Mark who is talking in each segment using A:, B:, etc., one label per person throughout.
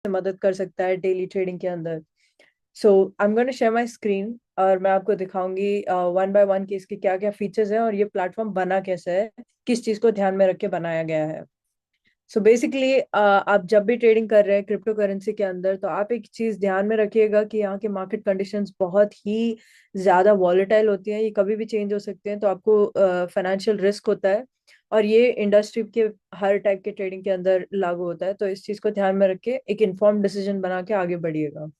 A: मदद कर सकता है डेली ट्रेडिंग के अंदर। So I am gonna share my screen और मैं आपको दिखाऊंगी वन बाय वन कि इसके क्या क्या फीचर्स हैं और ये प्लेटफॉर्म बना कैसे है, किस चीज को ध्यान में रख के बनाया गया है। सो बेसिकली आप जब भी ट्रेडिंग कर रहे हैं क्रिप्टो करेंसी के अंदर, तो आप एक चीज ध्यान में रखिएगा कि यहाँ के मार्केट कंडीशंस बहुत ही ज्यादा वॉलेटाइल होती हैं, ये कभी भी चेंज हो सकते हैं, तो आपको फाइनेंशियल रिस्क होता है। और ये इंडस्ट्री के हर टाइप के ट्रेडिंग के अंदर लागू होता है, तो इस चीज को ध्यान में रख के एक इन्फॉर्म्ड डिसीजन बना के आगे बढ़िएगा।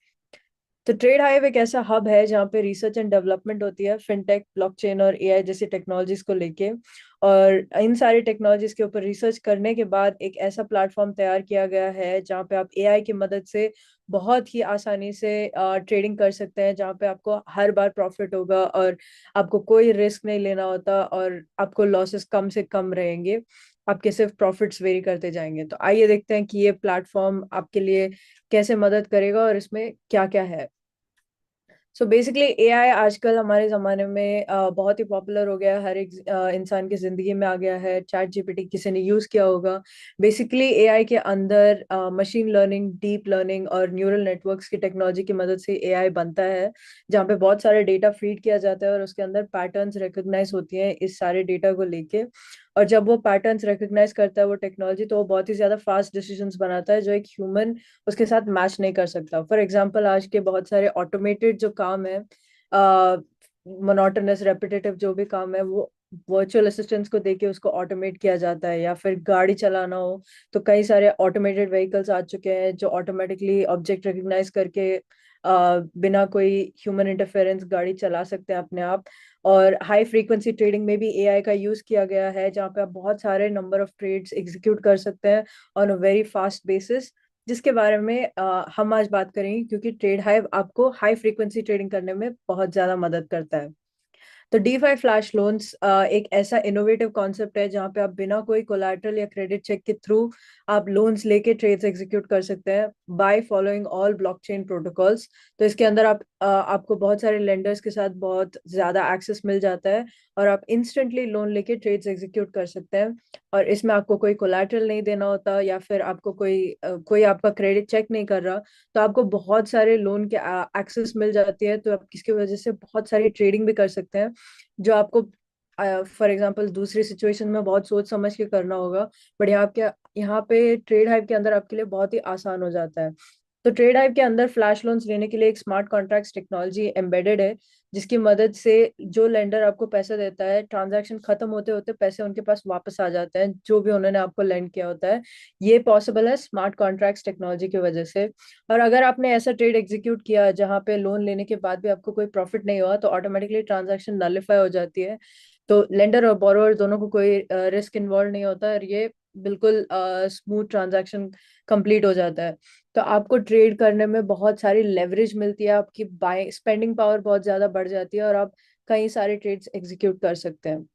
A: तो ट्रेड हाइव एक ऐसा हब है जहाँ पे रिसर्च एंड डेवलपमेंट होती है फिनटेक, ब्लॉकचेन और एआई जैसी टेक्नोलॉजीज को लेके। और इन सारी टेक्नोलॉजीज के ऊपर रिसर्च करने के बाद एक ऐसा प्लेटफॉर्म तैयार किया गया है जहाँ पे आप एआई की मदद से बहुत ही आसानी से ट्रेडिंग कर सकते हैं, जहाँ पे आपको हर बार प्रॉफिट होगा और आपको कोई रिस्क नहीं लेना होता और आपको लॉसेस कम से कम रहेंगे। आपके सिर्फ प्रॉफिट्स वेरी करते जाएंगे। तो आइए देखते हैं कि ये प्लेटफॉर्म आपके लिए कैसे मदद करेगा और इसमें क्या क्या है। सो बेसिकली एआई आजकल हमारे ज़माने में बहुत ही पॉपुलर हो गया है, हर एक इंसान की ज़िंदगी में आ गया है। चैट जीपीटी किसी ने यूज़ किया होगा। बेसिकली एआई के अंदर मशीन लर्निंग, डीप लर्निंग और न्यूरल नेटवर्क्स की टेक्नोलॉजी की मदद से एआई बनता है, जहाँ पे बहुत सारे डेटा फीड किया जाता है और उसके अंदर पैटर्न्स रिकॉग्नाइज होती हैं इस सारे डेटा को लेके। और जब वो पैटर्न्स रिकॉग्नाइज करता है वो टेक्नोलॉजी, तो वो बहुत ही ज़्यादा फास्ट डिसीजंस बनाता है जो एक ह्यूमन उसके साथ मैच नहीं कर सकता। फॉर एग्जाम्पल आज के बहुत सारे ऑटोमेटेड जो काम है, मोनोटोनस रेपिटेटिव जो भी काम है, वो वर्चुअल असिस्टेंट्स को देके उसको ऑटोमेट किया जाता है। या फिर गाड़ी चलाना हो तो कई सारे ऑटोमेटेड व्हीकल्स आ चुके हैं जो ऑटोमेटिकली ऑब्जेक्ट रिकग्नाइज करके बिना कोई ह्यूमन इंटरफेरेंस गाड़ी चला सकते हैं अपने आप। और हाई फ्रीक्वेंसी ट्रेडिंग में भी एआई का यूज किया गया है, जहाँ पे आप बहुत सारे नंबर ऑफ ट्रेड्स एग्जीक्यूट कर सकते हैं on a very fast basis, जिसके बारे में हम आज बात करेंगे, क्योंकि ट्रेड हाइव आपको हाई फ्रीक्वेंसी ट्रेडिंग करने में बहुत ज्यादा मदद करता है। तो DeFi फ्लैश लोन्स एक ऐसा इनोवेटिव कॉन्सेप्ट है जहाँ पे आप बिना कोई कोलैटरल या क्रेडिट चेक के थ्रू आप लोन्स लेके ट्रेड्स एग्जीक्यूट कर सकते हैं by following all blockchain protocols. तो इसके अंदर आपको बहुत सारे लेंडर्स के साथ बहुत ज्यादा एक्सेस मिल जाता है और आप इंस्टेंटली लोन लेके ट्रेड्स एग्जीक्यूट कर सकते हैं। और इसमें आपको कोई कोलैटरल नहीं देना होता या फिर आपको कोई आपका क्रेडिट चेक नहीं कर रहा, तो आपको बहुत सारे लोन के एक्सेस मिल जाती है, तो आप किसकी वजह से बहुत सारी ट्रेडिंग भी कर सकते हैं जो आपको फॉर एग्जांपल दूसरी सिचुएशन में बहुत सोच समझ के करना होगा। बट यहाँ पे ट्रेड हाइव के अंदर आपके लिए बहुत ही आसान हो जाता है। तो ट्रेड हाइव के अंदर फ्लैश लोन्स लेने के लिए एक स्मार्ट कॉन्ट्रैक्ट्स टेक्नोलॉजी एम्बेडेड है, जिसकी मदद से जो लेंडर आपको पैसा देता है, ट्रांजैक्शन खत्म होते होते पैसे उनके पास वापस आ जाते हैं जो भी उन्होंने आपको लेंड किया होता है। ये पॉसिबल है स्मार्ट कॉन्ट्रैक्ट्स टेक्नोलॉजी की वजह से। और अगर आपने ऐसा ट्रेड एग्जीक्यूट किया जहां पे लोन लेने के बाद भी आपको कोई प्रॉफिट नहीं हुआ, तो ऑटोमेटिकली ट्रांजैक्शन नलिफाई हो जाती है। तो लेंडर और बोरोवर दोनों को कोई रिस्क इन्वॉल्व नहीं होता और ये बिल्कुल स्मूथ ट्रांजैक्शन कंप्लीट हो जाता है। तो आपको ट्रेड करने में बहुत सारी लेवरेज मिलती है, आपकी बाइंग स्पेंडिंग पावर बहुत ज्यादा बढ़ जाती है और आप कई सारे ट्रेड्स एग्जीक्यूट कर सकते हैं।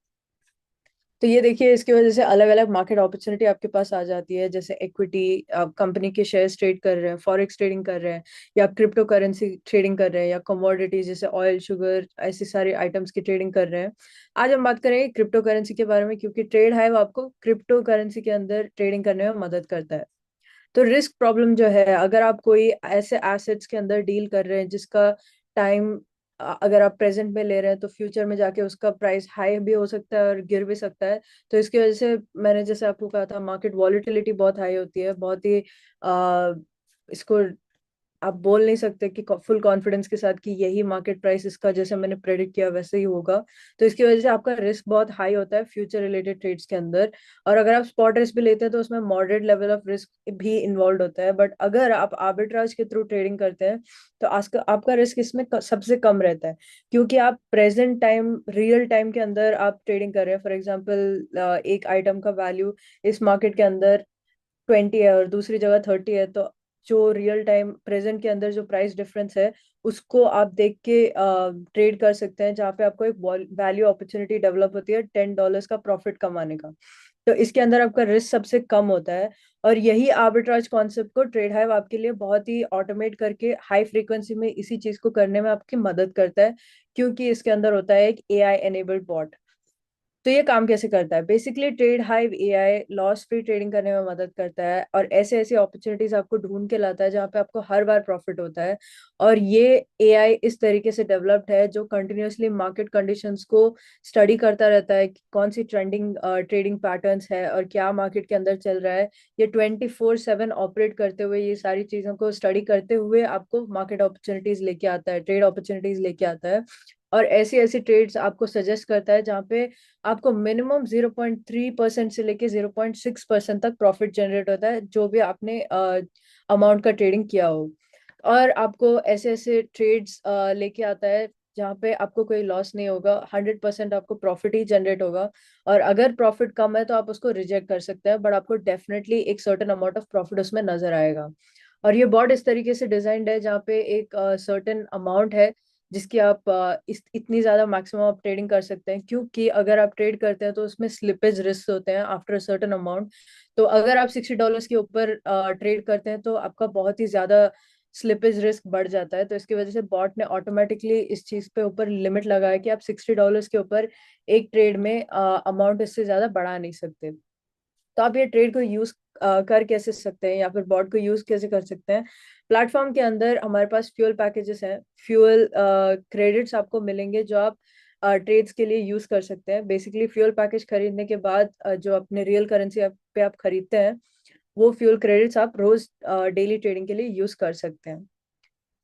A: तो ये देखिए, इसकी वजह से अलग अलग मार्केट अपॉर्चुनिटी आपके पास आ जाती है, जैसे इक्विटी, आप कंपनी के शेयर्स ट्रेड कर रहे हैं, फॉरेक्स ट्रेडिंग कर रहे हैं, या क्रिप्टो करेंसी ट्रेडिंग कर रहे हैं, या कमोडिटीज जैसे ऑयल, शुगर, ऐसी सारी आइटम्स की ट्रेडिंग कर रहे हैं। आज हम बात करेंगे क्रिप्टो करेंसी के बारे में, क्योंकि ट्रेड हाइव आपको क्रिप्टो करेंसी के अंदर ट्रेडिंग करने में मदद करता है। तो रिस्क प्रॉब्लम जो है, अगर आप कोई ऐसे एसेट्स के अंदर डील कर रहे हैं जिसका टाइम, अगर आप प्रेजेंट में ले रहे हैं तो फ्यूचर में जाके उसका प्राइस हाई भी हो सकता है और गिर भी सकता है। तो इसकी वजह से मैंने जैसे आपको कहा था, मार्केट वॉलिटिलिटी बहुत हाई होती है, बहुत ही इसको आप बोल नहीं सकते कि फुल कॉन्फिडेंस के साथ कि यही मार्केट प्राइस इसका जैसे मैंने प्रेडिक्ट किया वैसे ही होगा। तो इसकी वजह से आपका रिस्क बहुत हाई होता है फ्यूचर रिलेटेड ट्रेड्स के अंदर। और अगर आप स्पॉट रिस्क भी लेते हैं तो उसमें मॉडरेट लेवल ऑफ रिस्क भी इन्वॉल्व होता है। बट अगर आप आर्बिट्राज के थ्रू ट्रेडिंग करते हैं तो आपका रिस्क इसमें सबसे कम रहता है, क्योंकि आप प्रेजेंट टाइम, रियल टाइम के अंदर आप ट्रेडिंग कर रहे हैं। फॉर एग्जाम्पल एक आइटम का वैल्यू इस मार्केट के अंदर 20 है और दूसरी जगह 30 है, तो जो रियल टाइम प्रेजेंट के अंदर जो प्राइस डिफरेंस है उसको आप देख के ट्रेड कर सकते हैं, जहाँ पे आपको एक वैल्यू अपॉर्चुनिटी डेवलप होती है $10 का प्रॉफिट कमाने का। तो इसके अंदर आपका रिस्क सबसे कम होता है। और यही आर्बिट्राज कॉन्सेप्ट को ट्रेड हाइव आपके लिए बहुत ही ऑटोमेट करके हाई फ्रीक्वेंसी में इसी चीज को करने में आपकी मदद करता है, क्योंकि इसके अंदर होता है एक एआई एनेबल्ड बॉट। तो ये काम कैसे करता है? Basically trade hive AI loss free trading करने में मदद करता है और ऐसे ऐसी अपॉर्चुनिटीज आपको ढूंढ के लाता है जहाँ पे आपको हर बार प्रॉफिट होता है। और ये एआई इस तरीके से डेवलप्ड है जो कंटिन्यूअसली मार्केट कंडीशंस को स्टडी करता रहता है कि कौन सी ट्रेंडिंग ट्रेडिंग पैटर्न्स है और क्या मार्केट के अंदर चल रहा है। ये 24/7 ऑपरेट करते हुए, ये सारी चीजों को स्टडी करते हुए आपको मार्केट अपॉर्चुनिटीज लेके आता है, ट्रेड अपॉर्चुनिटीज लेके आता है। और ऐसी ऐसी ट्रेड्स आपको सजेस्ट करता है जहाँ पे आपको मिनिमम 0.3% से लेके 0.6% तक प्रॉफिट जनरेट होता है, जो भी आपने अमाउंट का ट्रेडिंग किया हो। और आपको ऐसे ऐसे ट्रेड्स लेके आता है जहाँ पे आपको कोई लॉस नहीं होगा, 100% आपको प्रॉफिट ही जनरेट होगा। और अगर प्रॉफिट कम है तो आप उसको रिजेक्ट कर सकते हैं, बट आपको डेफिनेटली एक सर्टेन अमाउंट ऑफ प्रॉफिट उसमें नजर आएगा। और ये बॉट इस तरीके से डिजाइंड है जहाँ पे एक सर्टेन अमाउंट है जिसकी आप इतनी ज्यादा मैक्सिमम आप ट्रेडिंग कर सकते हैं, क्योंकि अगर आप ट्रेड करते हैं तो उसमें स्लिपेज रिस्क होते हैं आफ्टर सर्टेन अमाउंट। तो अगर आप $60 के ऊपर ट्रेड करते हैं तो आपका बहुत ही ज्यादा स्लिपेज रिस्क बढ़ जाता है। तो इसकी वजह से बॉट ने ऑटोमेटिकली इस चीज पे ऊपर लिमिट लगाया कि आप $60 के ऊपर एक ट्रेड में अमाउंट इससे ज्यादा बढ़ा नहीं सकते। तो आप ये ट्रेड को यूज कर कैसे सकते हैं या फिर बॉट को यूज कैसे कर सकते हैं? प्लेटफॉर्म के अंदर हमारे पास फ्यूल पैकेजेस हैं, फ्यूल क्रेडिट्स आपको मिलेंगे जो आप ट्रेड्स के लिए यूज कर सकते हैं। बेसिकली फ्यूल पैकेज खरीदने के बाद जो अपने रियल करेंसी पे आप खरीदते हैं, वो फ्यूल क्रेडिट्स आप रोज डेली ट्रेडिंग के लिए यूज कर सकते हैं।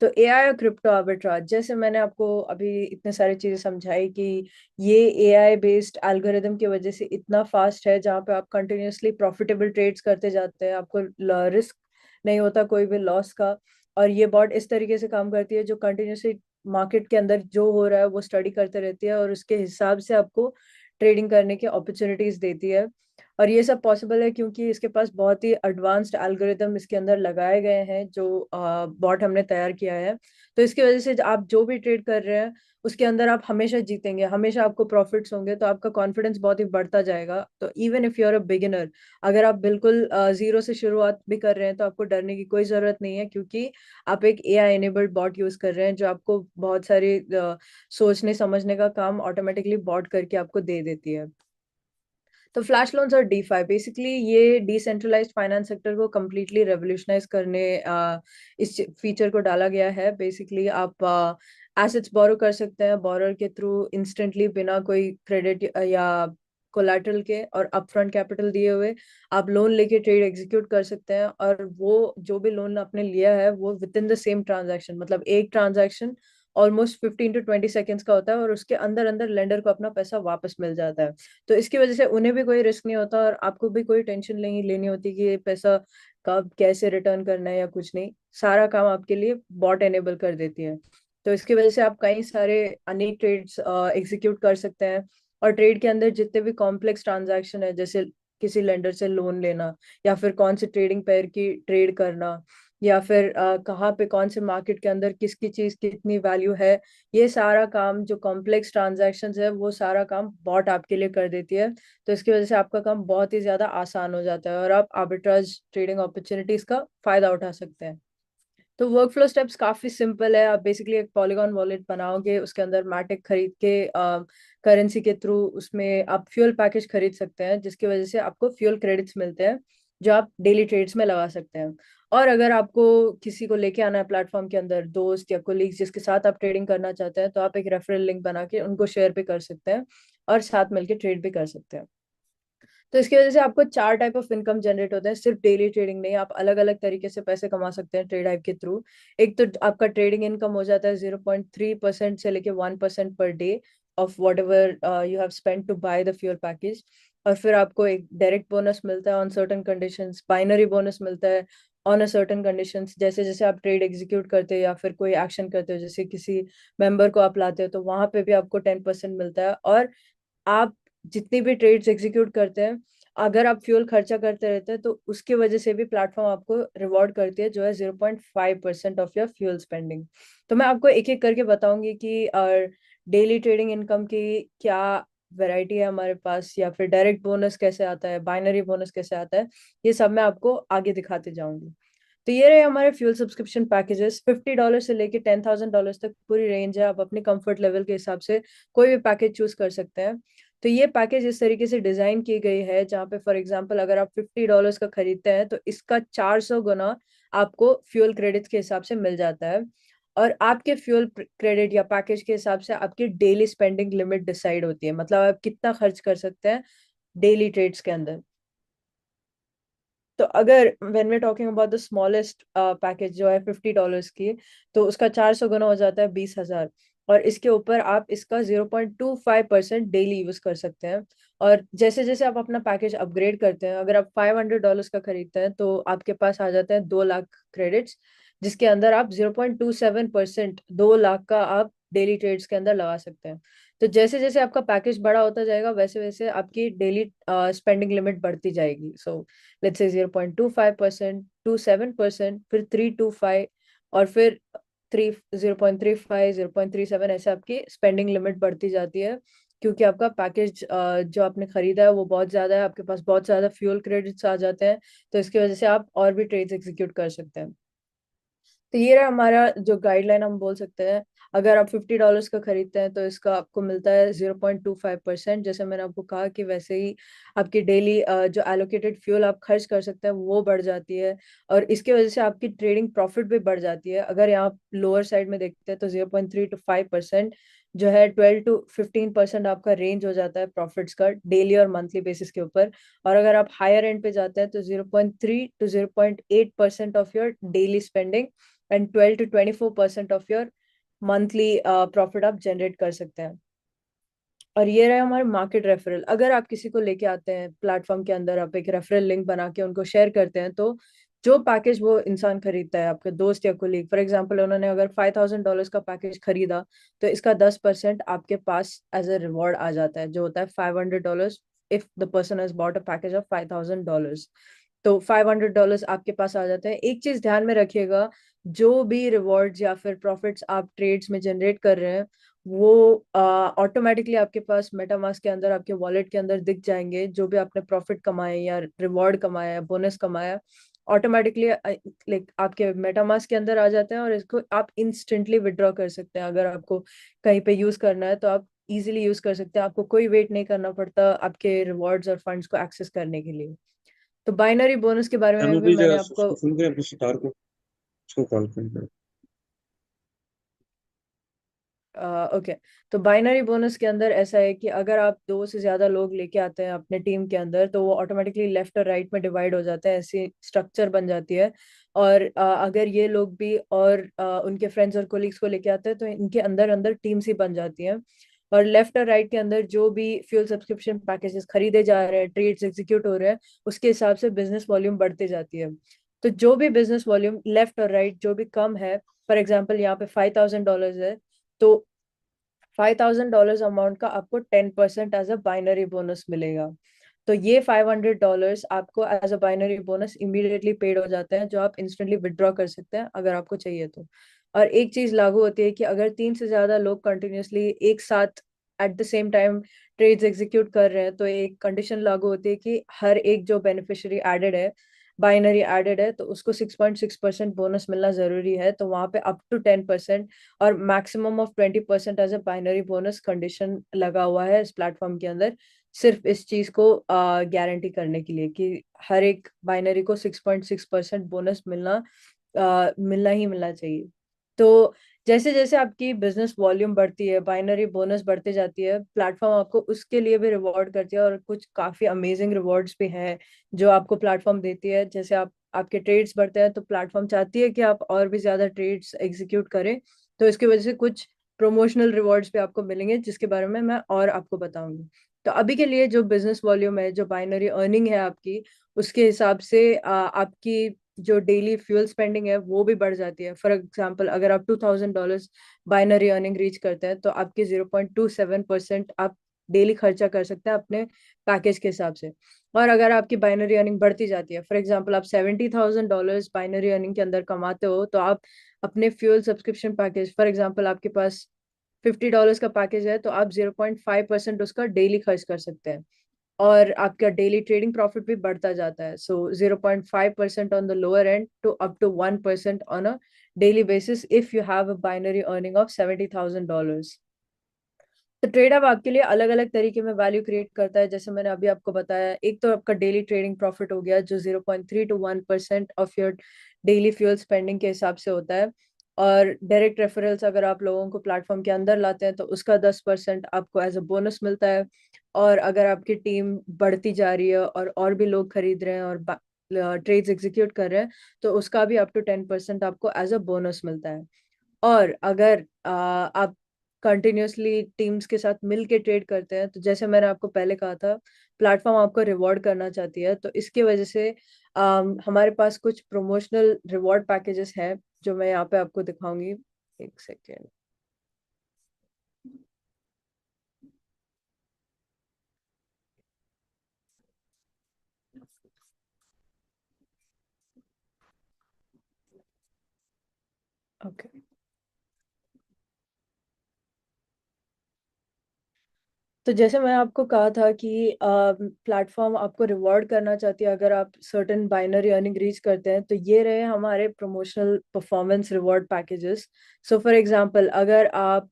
A: तो एआई और क्रिप्टो आर्बिट्राज, जैसे मैंने आपको अभी इतने सारी चीजें समझाई कि ये एआई बेस्ड एल्गोरिदम की वजह से इतना फास्ट है जहाँ पे आप कंटिन्यूअसली प्रॉफिटेबल ट्रेड्स करते जाते हैं, आपको रिस्क नहीं होता कोई भी लॉस का। और ये बॉट इस तरीके से काम करती है जो कंटिन्यूअसली मार्केट के अंदर जो हो रहा है वो स्टडी करते रहती है और उसके हिसाब से आपको ट्रेडिंग करने की अपॉर्चुनिटीज देती है। और ये सब पॉसिबल है क्योंकि इसके पास बहुत ही एडवांस्ड एल्गोरिदम इसके अंदर लगाए गए हैं जो बॉट हमने तैयार किया है। तो इसकी वजह से आप जो भी ट्रेड कर रहे हैं उसके अंदर आप हमेशा जीतेंगे, हमेशा आपको प्रॉफिट्स होंगे, तो आपका कॉन्फिडेंस बहुत ही बढ़ता जाएगा। तो even if you are a beginner, अगर आप बिल्कुल जीरो से शुरुआत भी कर रहे हैं तो आपको डरने की कोई जरूरत नहीं है, क्योंकि आप एक एआई एनेबल्ड बॉट यूज कर रहे हैं जो आपको बहुत सारी सोचने समझने का काम ऑटोमेटिकली बॉट करके आपको दे देती है। तो फ्लैश लोन्स और डीफाई, बेसिकली ये डिसेंट्रलाइज्ड फाइनेंस सेक्टर को कम्प्लीटली रेवोल्यूशनाइज करने इस फीचर को डाला गया है। बेसिकली आप एसेट्स बोरो कर सकते हैं बोरर के थ्रू इंस्टेंटली, बिना कोई क्रेडिट या कोलैटरल के, और अपफ्रंट कैपिटल दिए हुए आप लोन लेके ट्रेड एग्जीक्यूट कर सकते हैं। और वो जो भी लोन आपने लिया है वो with in the same transaction, मतलब एक ट्रांजैक्शन ऑलमोस्ट 15 to 20 सेकेंड्स का होता है और उसके अंदर अंदर लेंडर को अपना पैसा वापस मिल जाता है। तो इसकी वजह से उन्हें भी कोई रिस्क नहीं होता और आपको भी कोई टेंशन नहीं लेनी होती कि ये पैसा कब कैसे रिटर्न करना है या कुछ नहीं, सारा काम आपके लिए बॉट एनेबल कर देती है। तो इसकी वजह से आप कई सारे अनेक ट्रेड्स एग्जीक्यूट कर सकते हैं। और ट्रेड के अंदर जितने भी कॉम्प्लेक्स ट्रांजैक्शन है, जैसे किसी लेंडर से लोन लेना, या फिर कौन से ट्रेडिंग पेयर की ट्रेड करना, या फिर कहाँ पे कौन से मार्केट के अंदर किसकी चीज कितनी वैल्यू है, ये सारा काम जो कॉम्प्लेक्स ट्रांजैक्शंस है वो सारा काम बॉट आपके लिए कर देती है। तो इसकी वजह से आपका काम बहुत ही ज्यादा आसान हो जाता है और आप आर्बिट्राज ट्रेडिंग अपॉर्चुनिटीज का फायदा उठा सकते हैं। तो वर्क फ्लो स्टेप्स काफी सिंपल है। आप बेसिकली एक पॉलीगॉन वॉलेट बनाओगे, उसके अंदर मैटिक खरीद के करेंसी के थ्रू उसमें आप फ्यूल पैकेज खरीद सकते हैं, जिसकी वजह से आपको फ्यूल क्रेडिट्स मिलते हैं जो आप डेली ट्रेड्स में लगा सकते हैं। और अगर आपको किसी को लेके आना है प्लेटफॉर्म के अंदर, दोस्त या कोलीग्स जिसके साथ आप ट्रेडिंग करना चाहते हैं, तो आप एक रेफरल लिंक बना के उनको शेयर भी कर सकते हैं और साथ मिलके ट्रेड भी कर सकते हैं। तो इसकी वजह से आपको 4 टाइप ऑफ इनकम जनरेट होता है, सिर्फ डेली ट्रेडिंग नहीं, आप अलग अलग तरीके से पैसे कमा सकते हैं ट्रेड हाइप के थ्रू। एक तो आपका ट्रेडिंग इनकम हो जाता है 0.3% से लेके 1% per day of whatever you have spend to buy the fuel package. और फिर आपको एक डायरेक्ट बोनस मिलता है on certain conditions, binary bonus मिलता है ऑन अ सर्टन कंडीशंस, जैसे जैसे आप ट्रेड एग्जीक्यूट करते हो या फिर कोई एक्शन करते हो, जैसे किसी मेंबर को आप लाते हो तो वहां पे भी आपको 10% मिलता है। और आप जितनी भी ट्रेड्स एग्जीक्यूट करते हैं, अगर आप फ्यूल खर्चा करते रहते हैं तो उसकी वजह से भी प्लेटफॉर्म आपको रिवॉर्ड करती है, जो है 0.5% ऑफ योर फ्यूल स्पेंडिंग। तो मैं आपको एक एक करके बताऊंगी कि डेली ट्रेडिंग इनकम की क्या वैरायटी है हमारे पास, या फिर डायरेक्ट बोनस कैसे आता है, बाइनरी बोनस कैसे आता है, ये सब मैं आपको आगे दिखाते जाऊंगी। तो ये रहे हमारे फ्यूल सब्सक्रिप्शन पैकेजेस। $50 से लेके $10,000 तक पूरी रेंज है, आप अपने कंफर्ट लेवल के हिसाब से कोई भी पैकेज चूज कर सकते हैं। तो ये पैकेज इस तरीके से डिजाइन की गई है जहाँ पे फॉर एग्जांपल अगर आप $50 का खरीदते हैं तो इसका 400 गुना आपको फ्यूल क्रेडिट के हिसाब से मिल जाता है। और आपके फ्यूल क्रेडिट या पैकेज के हिसाब से आपकी डेली स्पेंडिंग लिमिट डिसाइड होती है, मतलब आप कितना खर्च कर सकते हैं डेली ट्रेड्स के अंदर। तो अगर when we talking about the smallest package जो है $50 की, तो उसका 400 गुना हो जाता है 20,000। और इसके ऊपर आप इसका 0.25% डेली यूज कर सकते हैं। और जैसे जैसे आप अपना पैकेज अपग्रेड करते हैं, अगर आप $500 का खरीदते हैं तो आपके पास आ जाते हैं 2 लाख क्रेडिट्स, जिसके अंदर आप 0.27%, 2 लाख का आप डेली ट्रेड्स के अंदर लगा सकते हैं। तो जैसे जैसे आपका पैकेज बड़ा होता जाएगा वैसे वैसे आपकी डेली स्पेंडिंग लिमिट बढ़ती जाएगी। सो लेट्स से 0.25%, 27%, फिर 325, और फिर 0.35, 0.37, ऐसे आपकी स्पेंडिंग लिमिट बढ़ती जाती है। क्योंकि आपका पैकेज जो आपने खरीदा है वो बहुत ज्यादा है, आपके पास बहुत ज्यादा फ्यूल क्रेडिट्स आ जाते हैं, तो इसकी वजह से आप और भी ट्रेड्स एग्जीक्यूट कर सकते हैं। तो ये रहा हमारा जो गाइडलाइन हम बोल सकते हैं। अगर आप $50 का खरीदते हैं तो इसका आपको मिलता है 0.25%। जैसे मैंने आपको कहा कि वैसे ही आपकी डेली जो एलोकेटेड फ्यूल आप खर्च कर सकते हैं वो बढ़ जाती है। और इसकी वजह से आपकी ट्रेडिंग प्रॉफिट भी बढ़ जाती है। अगर यहाँ लोअर साइड में देखते हैं तो 0.3 to 5% जो है, 12 to 15% आपका रेंज हो जाता है प्रॉफिट्स का डेली और मंथली बेसिस के ऊपर। और अगर आप हायर एंड पे जाते हैं तो 0.3 to 0.8% of your daily spending and 12 to 24% of your monthly profit आप जनरेट कर सकते हैं। और ये रहे हमारे मार्केट रेफरल। अगर आप किसी को लेके आते हैं प्लेटफॉर्म के अंदर, आप एक रेफरल लिंक बना के उनको शेयर करते हैं, तो जो पैकेज वो इंसान खरीदता है, आपके दोस्त या कोलीग, फॉर एग्जांपल उन्होंने अगर $5,000 का पैकेज खरीदा, तो इसका 10% आपके पास एज अ रिवॉर्ड आ जाता है, जो होता है $500 if the person has bought a package of $5,000। तो $500 आपके पास आ जाते हैं। एक चीज ध्यान में रखिएगा, जो भी रिवॉर्ड्स या फिर प्रॉफिट्स आप ट्रेड्स में जनरेट कर रहे हैं वो ऑटोमेटिकली आपके पास मेटामास्क के अंदर, आपके वॉलेट के अंदर दिख जाएंगे। जो भी आपने प्रॉफिट कमाए या रिवॉर्ड कमाया या बोनस कमाया, ऑटोमेटिकली लाइक आपके मेटामास्क के अंदर आ जाते हैं, और इसको आप इंस्टेंटली विड्रॉ कर सकते हैं। अगर आपको कहीं पे यूज करना है तो आप इजीली यूज कर सकते हैं, आपको कोई वेट नहीं करना पड़ता आपके रिवॉर्ड्स और फंड्स को एक्सेस करने के लिए। तो बाइनरी बोनस के बारे में
B: जानू
A: भी
B: भी
A: मैंने
B: जरा
A: आपको
B: उसको सुन के अपने सितार को उसको कॉल कर।
A: ओके। तो बाइनरी बोनस के अंदर ऐसा है कि अगर आप 2 से ज्यादा लोग लेके आते हैं अपने टीम के अंदर, तो वो ऑटोमेटिकली लेफ्ट और राइट में डिवाइड हो जाता है, ऐसी स्ट्रक्चर बन जाती है। और अगर ये लोग भी और उनके फ्रेंड्स और कोलिग्स को लेके आते हैं तो इनके अंदर अंदर टीम्स ही बन जाती हैं। और लेफ्ट और राइट के अंदर जो भी फ्यूल सब्सक्रिप्शन पैकेजेस खरीदे जा रहे हैं, ट्रेड्स एग्जीक्यूट हो रहे हैं, उसके हिसाब से बिजनेस वॉल्यूम बढ़ती जाती है। तो जो भी बिजनेस वॉल्यूम लेफ्ट और राइट जो भी कम है, फॉर एग्जाम्पल यहाँ पे $5,000 है, तो $5,000 अमाउंट का आपको 10% एज अ बाइनरी बोनस मिलेगा। तो ये $500 आपको as a binary bonus immediately paid हो जाते हैं, जो आप इंस्टेंटली विड्रॉ कर सकते हैं अगर आपको चाहिए तो। और एक चीज लागू होती है कि अगर 3 से ज्यादा लोग कंटिन्यूअसली एक साथ at the same time trades execute कर रहे हैं, तो एक कंडीशन लागू होती है कि हर एक जो बेनिफिशियरी एडेड है, बाइनरी एडेड है, तो उसको 6.6% बोनस मिलना जरूरी है। तो वहां पे अप टू 10% और maximum of 20% as a binary bonus condition लगा हुआ है इस प्लेटफॉर्म के अंदर, सिर्फ इस चीज को गारंटी करने के लिए कि हर एक बाइनरी को 6.6% बोनस मिलना ही मिलना चाहिए। तो जैसे जैसे आपकी बिजनेस वॉल्यूम बढ़ती है, बाइनरी बोनस बढ़ती जाती है, प्लेटफॉर्म आपको उसके लिए भी रिवॉर्ड करती है। और कुछ काफी अमेजिंग रिवॉर्ड्स भी हैं जो आपको प्लेटफॉर्म देती है। जैसे आप आपके ट्रेड्स बढ़ते हैं तो प्लेटफॉर्म चाहती है कि आप और भी ज्यादा ट्रेड्स एग्जीक्यूट करें, तो इसकी वजह से कुछ प्रमोशनल रिवॉर्ड्स भी आपको मिलेंगे, जिसके बारे में मैं और आपको बताऊंगी। तो अभी के लिए जो बिजनेस वॉल्यूम है, जो बाइनरी अर्निंग है आपकी, उसके हिसाब से आपकी जो डेली फ्यूल स्पेंडिंग है वो भी बढ़ जाती है। फॉर एग्जाम्पल अगर आप $2,000 बाइनरी अर्निंग रीच करते हैं, तो आपके 0.27% आप डेली खर्चा कर सकते हैं अपने पैकेज के हिसाब से। और अगर आपकी बाइनरी अर्निंग बढ़ती जाती है, फॉर एग्जाम्पल आप $70,000 बाइनरी अर्निंग के अंदर कमाते हो, तो आप अपने fuel subscription package, for example आपके पास $50 का पैकेज है, तो आप 0.5% उसका डेली खर्च कर सकते हैं। और आपका डेली ट्रेडिंग प्रॉफिट भी बढ़ता जाता है। So 0.5% on the lower end to up to 1% on a daily basis if you have a binary earning of $70,000। तो ट्रेड अब आपके लिए अलग अलग तरीके में वैल्यू क्रिएट करता है, जैसे मैंने अभी आपको बताया। एक तो आपका डेली ट्रेडिंग प्रॉफिट हो गया, जो 0.3 to 1% of your daily fuel spending के हिसाब से होता है। और डायरेक्ट रेफरल्स अगर आप लोगों को प्लेटफॉर्म के अंदर लाते हैं तो उसका 10% आपको एज अ बोनस मिलता है। और अगर आपकी टीम बढ़ती जा रही है और भी लोग खरीद रहे हैं और ट्रेड्स एग्जीक्यूट कर रहे हैं, तो उसका भी अप टू 10% आपको एज अ बोनस मिलता है। और अगर आप कंटिन्यूअसली टीम्स के साथ मिल के ट्रेड करते हैं, तो जैसे मैंने आपको पहले कहा था, प्लेटफॉर्म आपको रिवॉर्ड करना चाहती है, तो इसकी वजह से हमारे पास कुछ प्रमोशनल रिवॉर्ड पैकेजेस हैं जो मैं यहाँ पे आपको दिखाऊंगी। एक सेकेंड। ओके, तो जैसे मैं आपको कहा था कि प्लेटफॉर्म आपको रिवॉर्ड करना चाहती है अगर आप सर्टेन बाइनरी अर्निंग रीच करते हैं, तो ये रहे हमारे promotional performance reward packages. So for example, अगर आप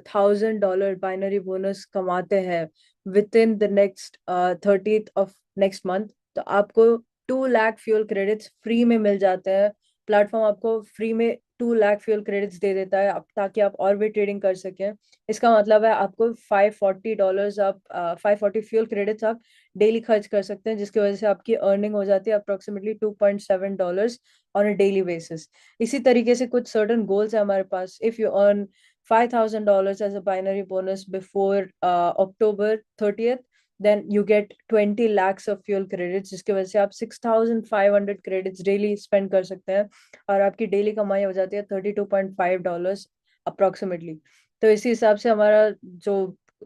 A: $1,000 बाइनरी बोनस कमाते हैं with in the next 30th of next month, तो आपको 2 लाख फ्यूल क्रेडिट्स फ्री में मिल जाते हैं। प्लेटफॉर्म आपको फ्री में 2 लाख फ्यूल क्रेडिट्स दे देता है ताकि आप और भी ट्रेडिंग कर सकें। इसका मतलब है आपको $540, आप 540 फ्यूल क्रेडिट्स आप डेली खर्च कर सकते हैं, जिसकी वजह से आपकी अर्निंग हो जाती है approximately $2.7 on a daily basis. इसी तरीके से कुछ सर्टन गोल्स है हमारे पास। If you earn $5,000 as a binary bonus before October 30th, then you get 20 lakhs of fuel credits, जिसकी वजह से आप 6,500 क्रेडिट्स डेली स्पेंड कर सकते हैं। और आपकी डेली कमाई हो जाती है $32.5 अप्रोक्सीमेटली। तो इसी हिसाब से हमारा जो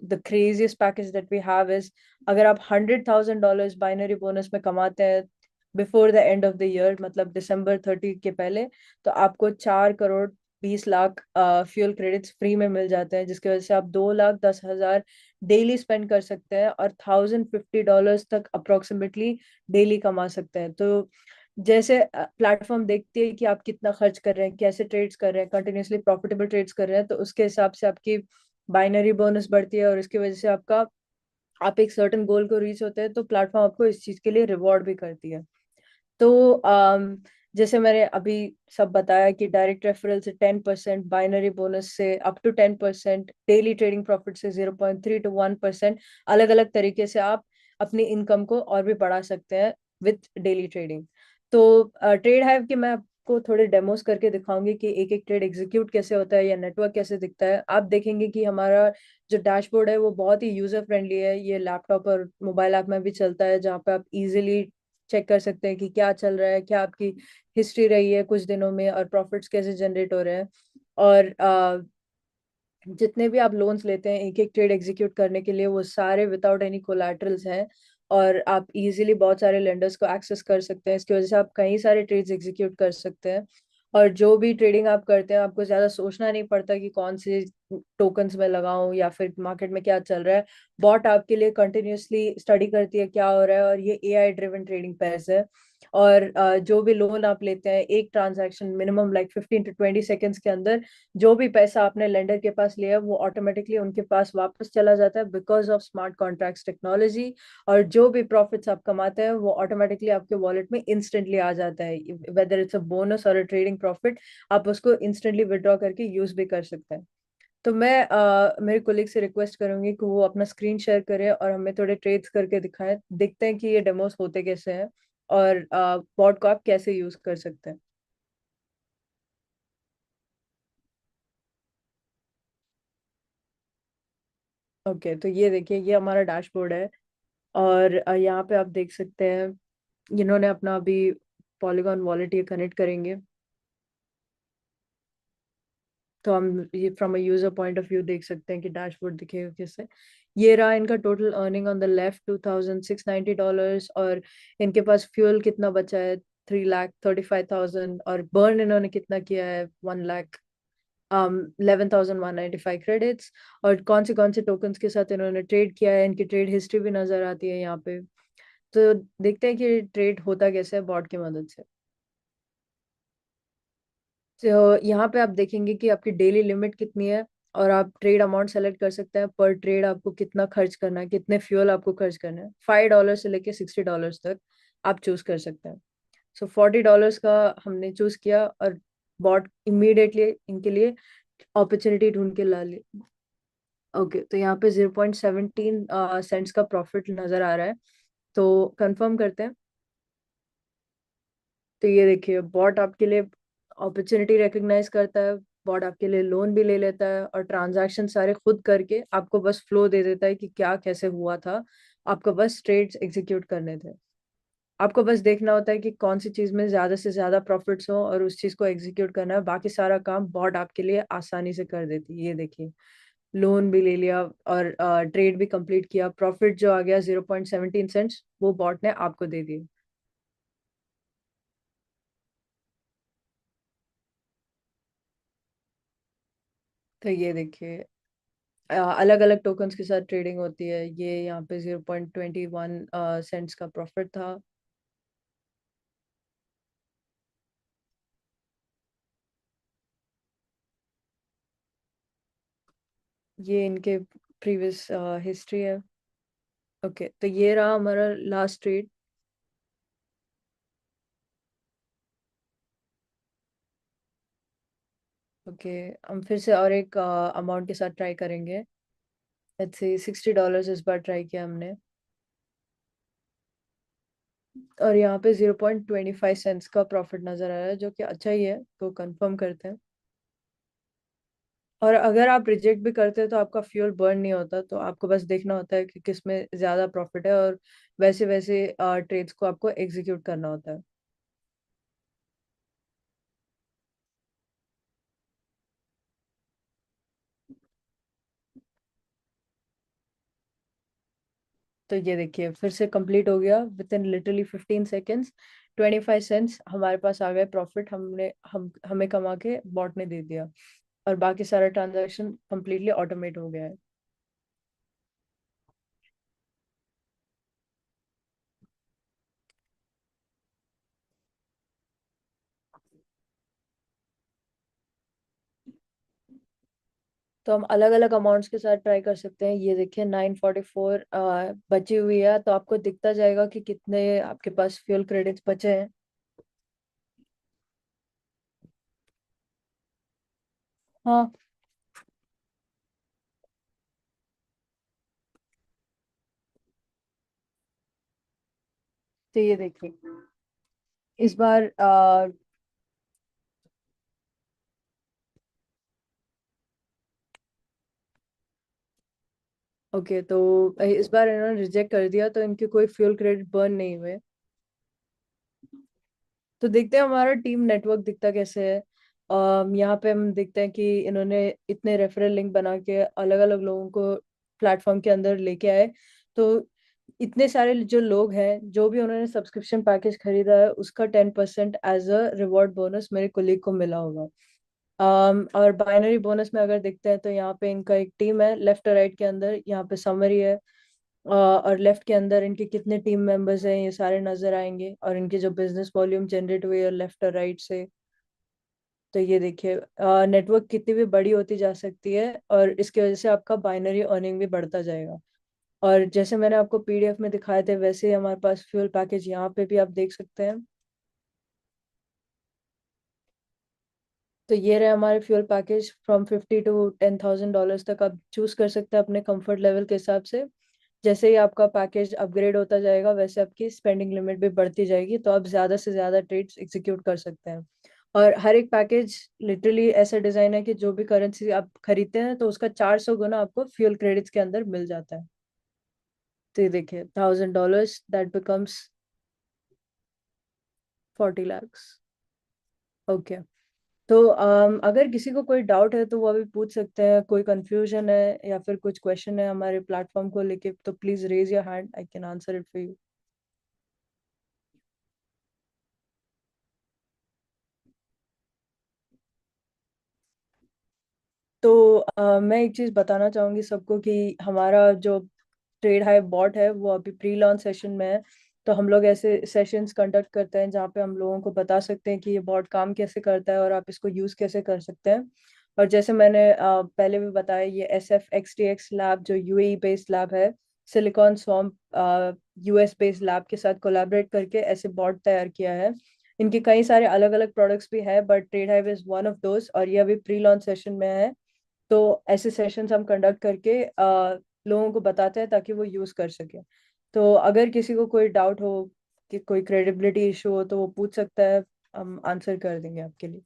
A: the craziest package that we have is, अगर आप $100,000 बाइनरी बोनस में कमाते हैं before the end of the year, मतलब December 30 के पहले, तो आपको 4 crore 20 lakh fuel credits free में मिल जाते हैं, जिसकी वजह से आप 2,10,000 डेली स्पेंड कर सकते हैं और $1,050 तक अप्रोक्सीमेटली डेली कमा सकते हैं। तो जैसे प्लेटफॉर्म देखती है कि आप कितना खर्च कर रहे हैं, कैसे ट्रेड्स कर रहे हैं, कंटिन्यूसली प्रॉफिटेबल ट्रेड्स कर रहे हैं, तो उसके हिसाब से आपकी बाइनरी बोनस बढ़ती है। और इसकी वजह से आपका आप एक सर्टेन गोल को रीच होते हैं, तो प्लेटफॉर्म आपको इस चीज के लिए रिवॉर्ड भी करती है। तो जैसे मैंने अभी सब बताया कि डायरेक्ट रेफरल से 10%, बाइनरी बोनस से up to 10%, daily trading profit से 0.3 to 1%, अलग अलग तरीके से आप अपनी इनकम को और भी बढ़ा सकते हैं विथ डेली ट्रेडिंग। तो ट्रेड हाइव की मैं आपको थोड़े डेमोस करके दिखाऊंगी कि एक एक ट्रेड एग्जीक्यूट कैसे होता है या नेटवर्क कैसे दिखता है। आप देखेंगे कि हमारा जो डैशबोर्ड है वो बहुत ही यूजर फ्रेंडली है। ये लैपटॉप और मोबाइल ऐप में भी चलता है, जहाँ पे आप इजीली चेक कर सकते हैं कि क्या चल रहा है, क्या आपकी हिस्ट्री रही है कुछ दिनों में, और प्रॉफिट्स कैसे जनरेट हो रहे हैं। और जितने भी आप लोन्स लेते हैं एक एक ट्रेड एग्जीक्यूट करने के लिए, वो सारे विदाउट एनी कोलैटरल्स हैं। और आप इजीली बहुत सारे लेंडर्स को एक्सेस कर सकते हैं। इसकी वजह से आप कई सारे ट्रेड्स एग्जीक्यूट कर सकते हैं। और जो भी ट्रेडिंग आप करते हैं, आपको ज्यादा सोचना नहीं पड़ता कि कौन से टोकन्स में लगाऊं या फिर मार्केट में क्या चल रहा है। बॉट आपके लिए कंटिन्यूअसली स्टडी करती है क्या हो रहा है, और ये एआई ड्रिवन ट्रेडिंग पेयर्स है। और जो भी लोन आप लेते हैं, एक transaction minimum like 15 to 20 seconds के अंदर जो भी पैसा आपने लेंडर के पास लिया वो ऑटोमेटिकली उनके पास वापस चला जाता है because of smart contracts technology. और जो भी प्रॉफिट्स आप कमाते हैं वो ऑटोमेटिकली आपके वॉलेट में इंस्टेंटली आ जाता है, वेदर इट्स अ बोनस और अ ट्रेडिंग प्रॉफिट, आप उसको इंस्टेंटली विड्रॉ करके यूज भी कर सकते हैं। तो मैं मेरे कोलिग से रिक्वेस्ट करूंगी कि वो अपना स्क्रीन शेयर करें और हमें थोड़े ट्रेड्स करके दिखाएं, देखते हैं कि ये डेमोस होते कैसे हैं और बॉट को आप कैसे यूज कर सकते हैं। ओके, तो ये देखिए, ये हमारा डैशबोर्ड है। और यहाँ पे आप देख सकते हैं, इन्होंने अपना अभी पॉलीगॉन वॉलेट ये कनेक्ट करेंगे, तो हम ये from a user point of view देख सकते हैं कि डैशबोर्ड दिखेगा कैसे। ये रहा इनका total earning on the left, $2,690। और इनके पास फ्यूल कितना बचा है, 3,35,000। और बर्न इन्होंने कितना किया है, 1 लाख 11,195 क्रेडिट्स। और कौन से टोकन्स के साथ इन्होंने ट्रेड किया है, इनकी ट्रेड हिस्ट्री भी नजर आती है यहाँ पे। तो देखते हैं कि ट्रेड होता कैसे है बॉट की मदद से। तो यहाँ पे आप देखेंगे कि आपकी डेली लिमिट कितनी है। और आप ट्रेड अमाउंट सेलेक्ट कर सकते हैं, पर ट्रेड आपको कितना खर्च करना है, कितने फ्यूल आपको खर्च करना है, $5 से लेके $60 तक आप चूज कर सकते हैं। सो $40 का हमने चूज किया और बॉट इमीडिएटली इनके लिए अपॉर्चुनिटी ढूंढ के ला ली। ओके, तो यहाँ पे 0.17 सेंट्स का प्रॉफिट नजर आ रहा है, तो कंफर्म करते हैं। तो ये देखिए, बॉट आपके लिए अपॉर्चुनिटी रिकग्नाइज करता है, बॉट आपके लिए लोन भी ले लेता है और ट्रांजैक्शन सारे खुद करके आपको बस फ्लो दे देता है कि क्या कैसे हुआ था। आपको बस ट्रेड्स एग्जीक्यूट करने थे। आपको बस देखना होता है कि कौन सी चीज में ज्यादा से ज्यादा प्रॉफिट्स हो और उस चीज को एग्जीक्यूट करना है। बाकी सारा काम बॉट आपके लिए आसानी से कर देती है। ये देखिए, लोन भी ले लिया और ट्रेड भी कंप्लीट किया। प्रॉफिट जो आ गया 0.17 सेंट्स, वो बॉट ने आपको दे दिए। तो ये देखिए, अलग अलग टोकन्स के साथ ट्रेडिंग होती है। ये यहाँ पे 0.21 सेंट्स का प्रॉफिट था। ये इनके प्रीवियस हिस्ट्री है। ओके, तो ये रहा हमारा लास्ट ट्रेड। ओके, हम फिर से और एक अमाउंट के साथ ट्राई करेंगे। लेट्स से $60 इस बार ट्राई किया हमने, और यहाँ पे 0.25 सेंट्स का प्रॉफिट नजर आ रहा है, जो कि अच्छा ही है, तो कंफर्म करते हैं। और अगर आप रिजेक्ट भी करते हैं तो आपका फ्यूल बर्न नहीं होता, तो आपको बस देखना होता है कि किस में ज्यादा प्रॉफिट है, और वैसे वैसे ट्रेड्स को आपको एग्जीक्यूट करना होता है। तो ये देखिए, फिर से कंप्लीट हो गया within literally 15 seconds. 25 cents हमारे पास आ गए प्रॉफिट, हमें कमा के बॉट ने दे दिया, और बाकी सारा ट्रांजैक्शन कंप्लीटली ऑटोमेट हो गया है। तो हम अलग अलग अमाउंट्स के साथ ट्राई कर सकते हैं। ये देखिए, 944 बची हुई है, तो आपको दिखता जाएगा कि कितने आपके पास फ्यूल क्रेडिट्स बचे हैं। हाँ, तो ये देखिए, इस बार ओके, तो इस बार इन्होंने रिजेक्ट कर दिया, तो इनके कोई फ्यूल क्रेडिट बर्न नहीं हुए। तो देखते हैं हमारा टीम नेटवर्क दिखता कैसे है। यहाँ पे हम देखते हैं कि इन्होंने इतने रेफरल लिंक बना के अलग अलग लोगों को प्लेटफॉर्म के अंदर लेके आए। तो इतने सारे जो लोग हैं, जो भी उन्होंने सब्सक्रिप्शन पैकेज खरीदा है, उसका 10% एज अ रिवॉर्ड बोनस मेरे कोलीग को मिला होगा। और बाइनरी बोनस में अगर देखते हैं तो यहाँ पे इनका एक टीम है, लेफ्ट और राइट के अंदर यहाँ पे समरी है। और लेफ्ट के अंदर इनके कितने टीम मेंबर्स हैं ये सारे नजर आएंगे, और इनके जो बिजनेस वॉल्यूम जनरेट हुई है लेफ्ट और राइट से। तो ये देखिए, नेटवर्क कितनी भी बड़ी होती जा सकती है, और इसकी वजह से आपका बाइनरी अर्निंग भी बढ़ता जाएगा। और जैसे मैंने आपको पीडीएफ में दिखाए थे, वैसे ही हमारे पास फ्यूल पैकेज यहाँ पे भी आप देख सकते हैं। तो ये रहे हमारे फ्यूल पैकेज, फ्रॉम $50 to $10,000 तक आप चूज कर सकते हैं अपने कंफर्ट लेवल के हिसाब से। जैसे ही आपका पैकेज अपग्रेड होता जाएगा, वैसे आपकी स्पेंडिंग लिमिट भी बढ़ती जाएगी, तो आप ज्यादा से ज्यादा ट्रेड्स एग्जीक्यूट कर सकते हैं। और हर एक पैकेज लिटरली ऐसा डिजाइन है कि जो भी करेंसी आप खरीदते हैं, तो उसका 400 गुना आपको फ्यूल क्रेडिट्स के अंदर मिल जाता है। तो ये देखिए, $1,000 दैट बिकम्स 40 lakhs। ओके, तो अगर किसी को कोई डाउट है तो वो अभी पूछ सकते हैं। कोई कंफ्यूजन है या फिर कुछ क्वेश्चन है हमारे प्लेटफॉर्म को लेके, तो please raise your hand, I can answer it for you. तो मैं एक चीज बताना चाहूंगी सबको कि हमारा जो ट्रेड हाई बॉट है वो अभी प्री लॉन्च सेशन में है। तो हम लोग ऐसे सेशंस कंडक्ट करते हैं जहाँ पे हम लोगों को बता सकते हैं कि ये बॉट काम कैसे करता है और आप इसको यूज कैसे कर सकते हैं। और जैसे मैंने पहले भी बताया, ये SFXTX लैब जो यूएई बेस्ड लैब है, silicon swamp US based lab के साथ कोलैबोरेट करके ऐसे बॉट तैयार किया है। इनके कई सारे अलग अलग प्रोडक्ट्स भी है, but trade hive is one of those, और ये अभी प्री लॉन्च सेशन में है। तो ऐसे सेशंस हम कंडक्ट करके लोगों को बताते हैं ताकि वो यूज कर सके। तो अगर किसी को कोई डाउट हो कि कोई क्रेडिबिलिटी इशू हो तो वो पूछ सकता है, हम आंसर कर देंगे आपके लिए।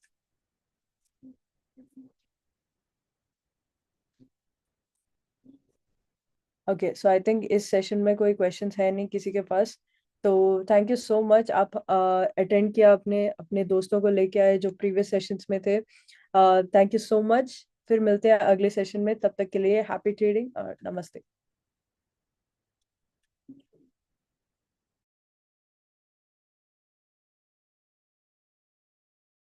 A: ओके, सो आई थिंक इस सेशन में कोई क्वेश्चंस है नहीं किसी के पास। तो थैंक यू सो मच, आप अटेंड किया, अपने अपने दोस्तों को लेके आए जो प्रीवियस सेशंस में थे। Thank you so much. फिर मिलते हैं अगले सेशन में, तब तक के लिए हैप्पी ट्रेडिंग और नमस्ते।